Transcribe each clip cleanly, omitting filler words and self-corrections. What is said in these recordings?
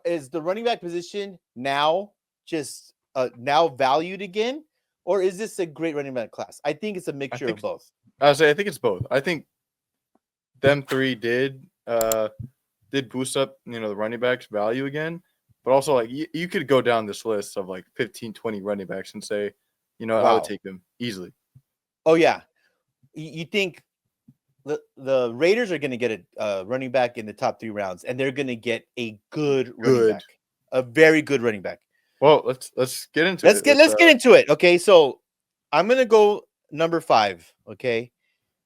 is the running back position now just now valued again, or is this a great running back class? I think it's a I mixture of think both. I say I think it's both. I think them three did boost up the running backs value again, but also like you could go down this list of like 15, 20 running backs and say, I would Wow. take them easily. Oh yeah, you think the Raiders are going to get a running back in the top 3 rounds, and they're going to get a good running Good. back, a very good running back. Well, let's get into Let's it. get into it. Okay, so I'm going to go number 5. Okay,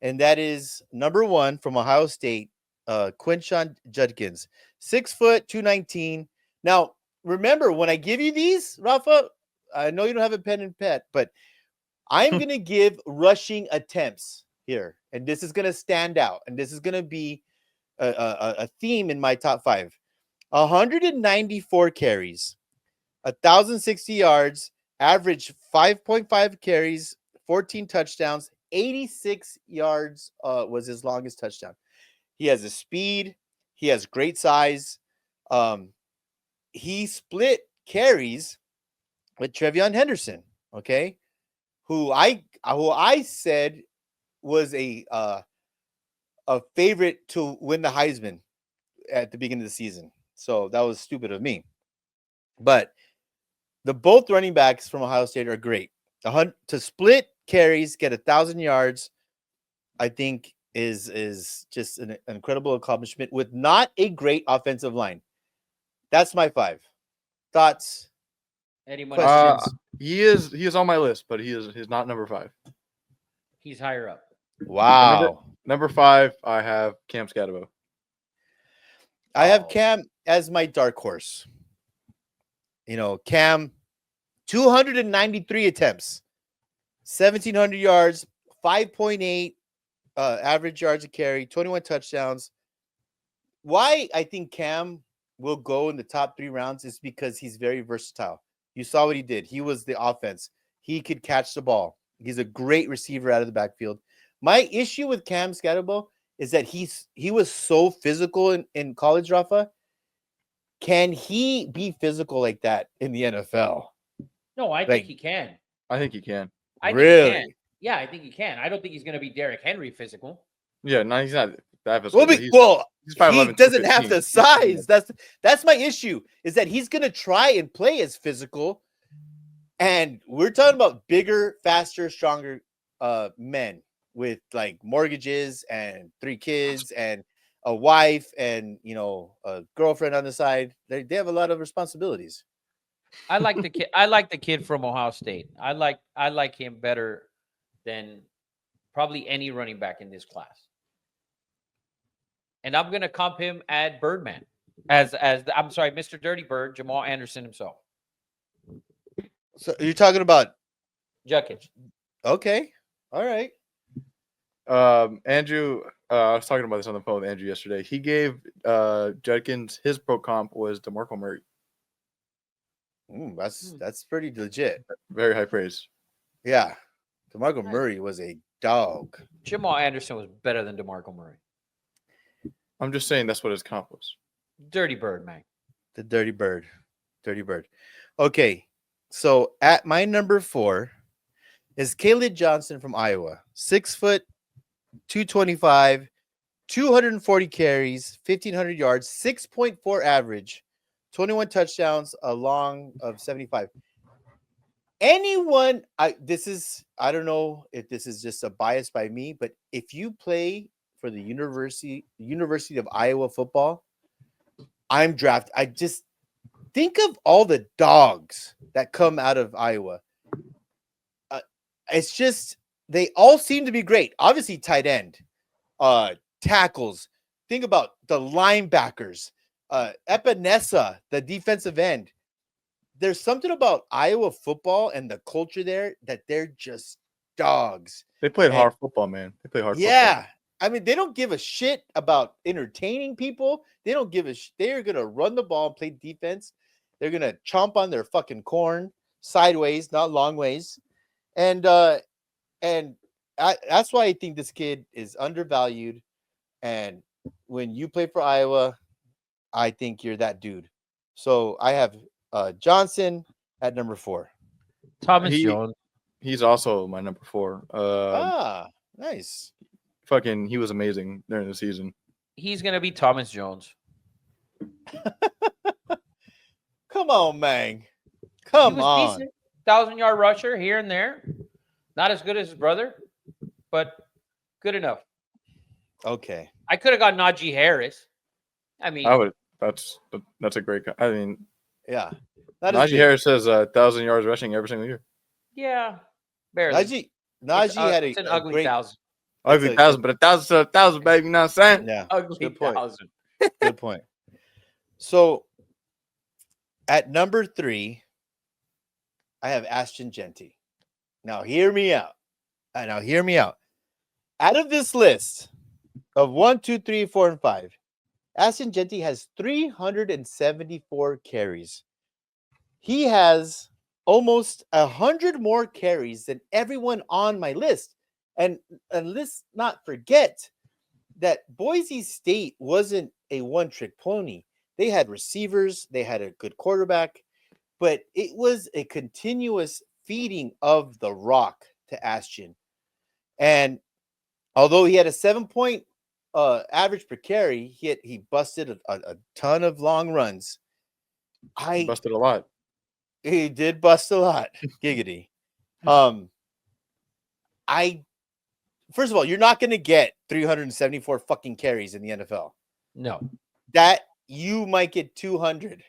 and that is number 1 from Ohio State, Quinshon Judkins, 6', 219. Now, remember when I give you these, Rafa, I know you don't have a pen and pad, but I'm going to give rushing attempts here, and this is going to stand out, and this is going to be a theme in my top 5. 194 carries, 1,060 yards, average 5.5 carries, 14 touchdowns, 86 yards was his longest touchdown. He has a speed. He has great size. He split carries with Trevion Henderson, okay, who I said was a favorite to win the Heisman at the beginning of the season. So that was stupid of me. But the both running backs from Ohio State are great. To split carries, get 1,000 yards, I think is just an incredible accomplishment with not a great offensive line. That's my 5. Thoughts? Anyone else? Questions? He is on my list, but he's not number 5. He's higher up. Wow. Number 5, I have Cam Scatterbo. I have Cam as my dark horse. Cam, 293 attempts, 1,700 yards, 5.8 average yards a carry, 21 touchdowns. Why I think Cam will go in the top 3 rounds is because he's very versatile. You saw what he did. He was the offense. He could catch the ball. He's a great receiver out of the backfield. My issue with Cam Scatterbo is that he was so physical in college, Rafa. Can he be physical like that in the NFL? No, I think he can. I think he can. I think he can. Yeah, I think he can. I don't think he's going to be Derrick Henry physical. Yeah, no, he's not that physical. He's 5'11", he doesn't have the size. That's my issue, is that he's going to try and play as physical. And we're talking about bigger, faster, stronger men with like mortgages and 3 kids and a wife and a girlfriend on the side. They have a lot of responsibilities. I like the kid. I like the kid from Ohio State. I like him better than probably any running back in this class. And I'm gonna comp him at Birdman, I'm sorry, Mr. Dirty Bird, Jamal Anderson himself. So you're talking about Judkins. Okay, all right. Andrew, I was talking about this on the phone with Andrew yesterday. He gave Judkins, his pro comp was DeMarco Murray. That's pretty legit. Very high praise. Yeah, DeMarco Murray was a dog. Jamal Anderson was better than DeMarco Murray. I'm just saying that's what his comp was. Dirty Bird, man. The Dirty Bird. Dirty Bird. Okay, so at my number 4 is Caleb Johnson from Iowa. 6', 225, 240 carries, 1,500 yards, 6.4 average, 21 touchdowns, a long of 75. I don't know if this is just a bias by me, but if you play for the University of Iowa football, I just think of all the dogs that come out of Iowa. It's just, they all seem to be great. Obviously, tight end, tackles. Think about the linebackers, Epinesa, the defensive end. There's something about Iowa football and the culture there that they're just dogs. They played hard football, man. They play hard football. Yeah. I mean, they don't give a shit about entertaining people. They don't give a they're going to run the ball and play defense. They're going to chomp on their fucking corn sideways, not long ways. And that's why I think this kid is undervalued. And when you play for Iowa, I think you're that dude. So I have Johnson at number 4. Thomas He Jones. he's also my number 4. Nice. He was amazing during the season. He's gonna be Thomas Jones. Come on, man. He Come was on. decent, 1,000-yard rusher here and there. Not as good as his brother, but good enough. Okay. I could have got Najee Harris. I mean, I would. That's a great. I mean, Yeah. That is Najee true. Harris has 1,000 yards rushing every single year. yeah, barely. Najee had It's an a ugly great 1,000. Ugly a- 1,000, but 1,000's a 1,000, baby. You know what I'm saying? Yeah. Ugly Good point. 1,000. Good point. So at number 3, I have Ashton Genty. Now hear me out. Out of this list of 1, 2, 3, 4, and 5, Ashton Genty has 374 carries. He has almost 100 more carries than everyone on my list. And let's not forget that Boise State wasn't a one-trick pony. They had receivers, they had a good quarterback, but it was a continuous feeding of the rock to Ashton. And although he had a 7-point average per carry, he busted a ton of long runs. He busted a lot. He did bust a lot. Giggity. First of all, you're not going to get 374 fucking carries in the NFL. No. That you might get 200,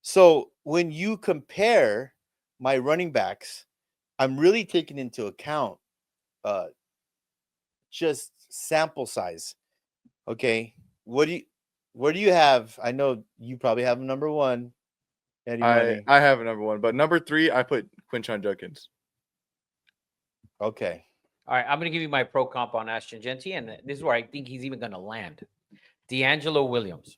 So when you compare my running backs, I'm really taking into account just sample size. Okay. Where do you have? I know you probably have number 1. Eddie Money. I have a number 1, but number 3 I put Quinshon Judkins. Okay. All right, I'm going to give you my pro comp on Ashton Genty, and this is where I think he's even going to land. D'Angelo Williams.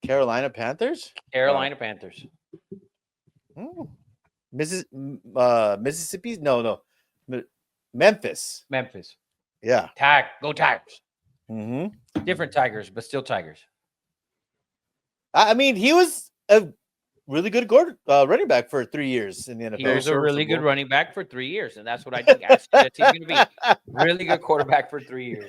Carolina Panthers? Carolina Panthers. Mississippi? No. Memphis. Yeah. Go Tigers. Mm-hmm. Different Tigers, but still Tigers. I mean, he was a really good running back for 3 years in the NFL. He was a really good running back for 3 years, and that's what I think Ashton Genty's going to be. Really good quarterback for 3 years.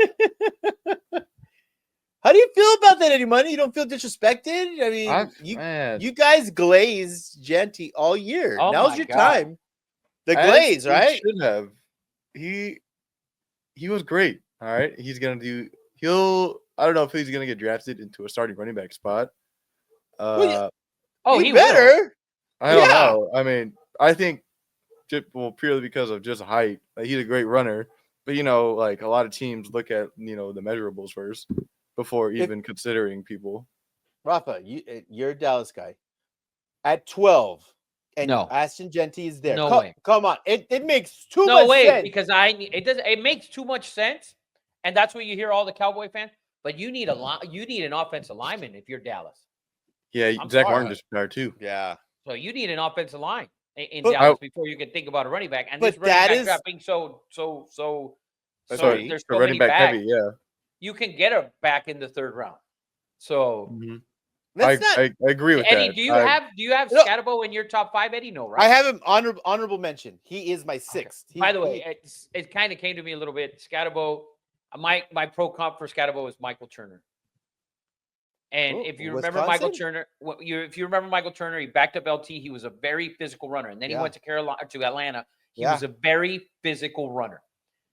How do you feel about that, Eddie Money? You don't feel disrespected? I mean, you guys glazed Genty all year. Oh Now's my your God. time. The glaze, right? Should have. He was great. All right. He's gonna do. I don't know if he's gonna get drafted into a starting running back spot. He better. I don't know. I mean, I think purely because of just height, he's a great runner. But like a lot of teams look at the measurables first before even considering people. Rafa, you're a Dallas guy. At 12, and No. Ashton Genty is there. No way. Come on, it makes too much No way, sense. because it makes too much sense, and that's what you hear all the Cowboy fans. But you need an offensive lineman if you're Dallas. Yeah, Zach Martin just retired too. Yeah. So you need an offensive line in Dallas before you can think about a running back. And this running back draft being so there's so running many back backs, heavy. Yeah, you can get a back in the 3rd round. So I agree with Eddie, that. do you have Scatabo in your top 5, Eddie? No, right? I have him honorable mention. He is my 6th. Okay. By the way, it kind of came to me a little bit. Scatabo, my pro comp for Scatabo is Michael Turner. And if you remember Michael Turner, he backed up LT. He was a very physical runner, and then he went to Atlanta. He was a very physical runner,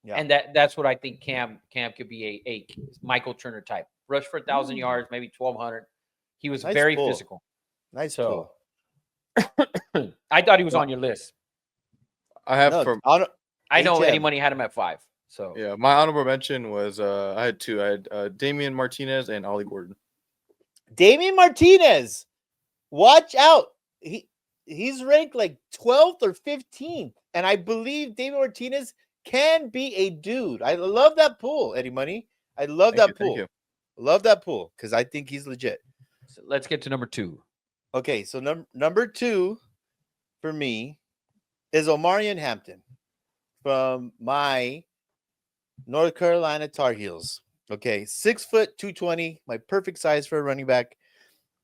and that's what I think Cam could be a Michael Turner type. Rush for 1,000 yards, maybe 1,200. He was very physical. Nice pull. I thought he was on your list. I have I know Eddie Money had him at 5. So yeah, my honorable mention was I had 2. I had Damian Martinez and Ollie Gordon. Damian Martinez, watch out. He's ranked like 12th or 15th. And I believe Damian Martinez can be a dude. I love that pull, Eddie Money. I love that pull. Love that pull because I think he's legit. So let's get to number 2. Okay, so number 2 for me is Omarion Hampton from my North Carolina Tar Heels. Okay, 6 foot, 220, my perfect size for a running back.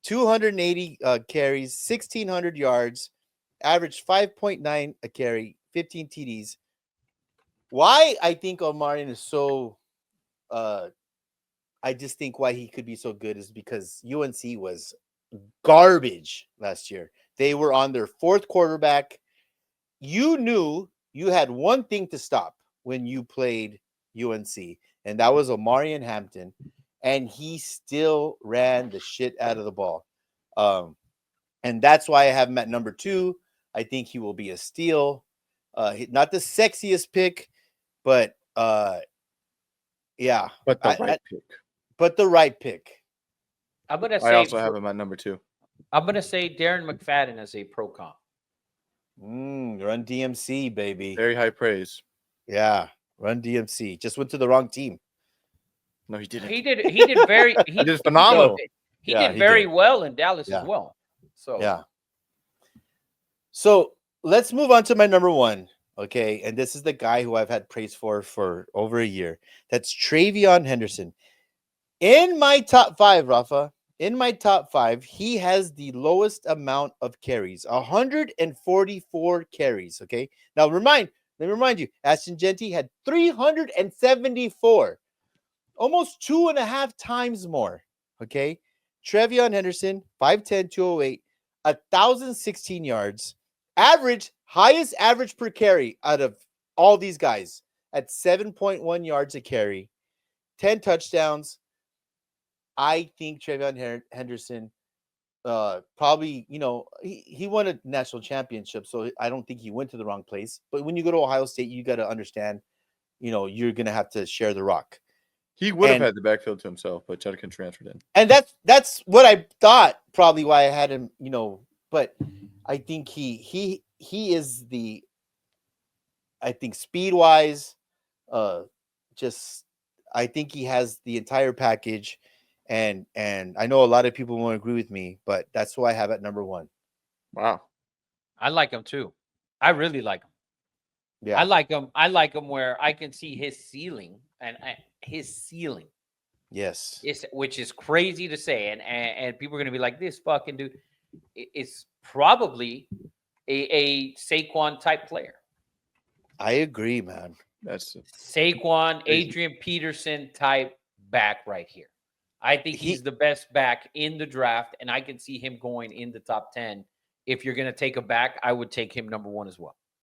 280 carries, 1,600 yards, averaged 5.9 a carry, 15 TDs. Why I think Omarion is so, I just think why he could be so good is because UNC was garbage last year. They were on their fourth quarterback. You knew you had one thing to stop when you played UNC, and that was Omarion Hampton, and he still ran the shit out of the ball. And that's why I have him at number 2. I think he will be a steal. Not the sexiest pick, but yeah. But the right pick. But the right pick. I'm gonna say I also have him at number 2. I'm gonna say Darren McFadden as a pro comp. Run DMC, baby. Very high praise. Yeah, Run DMC. Just went to the wrong team. No, he didn't. He did very he did phenomenal. He did very well in Dallas Yeah. as well. So yeah. So let's move on to my number 1. Okay, and this is the guy who I've had praise for over a year. That's Travion Henderson. In my top 5, Rafa, in my top 5, he has the lowest amount of carries, 144 carries. Okay, now let me remind you, Ashton Genty had 374, almost 2.5 times more. Okay, Travion Henderson, 5'10", 208, 1,016 yards, highest average per carry out of all these guys at 7.1 yards a carry, 10 touchdowns. I think Travion Henderson probably, he won a national championship, so I don't think he went to the wrong place. But when you go to Ohio State, you got to understand, you're going to have to share the rock. He would have had the backfield to himself, but Judkins transferred in. And that's what I thought, probably why I had him, but I think he is I think speed-wise, I think he has the entire package. And I know a lot of people won't agree with me, but that's who I have at number 1. Wow. I like him too. I really like him. Yeah. I like him where I can see his ceiling his ceiling. Yes. Which is crazy to say. And people are going to be like, this fucking dude. It's probably a Saquon type player. I agree, man. That's Saquon, Adrian Peterson type back right here. I think he's the best back in the draft, and I can see him going in the top 10. If you're going to take a back, I would take him number 1 as well.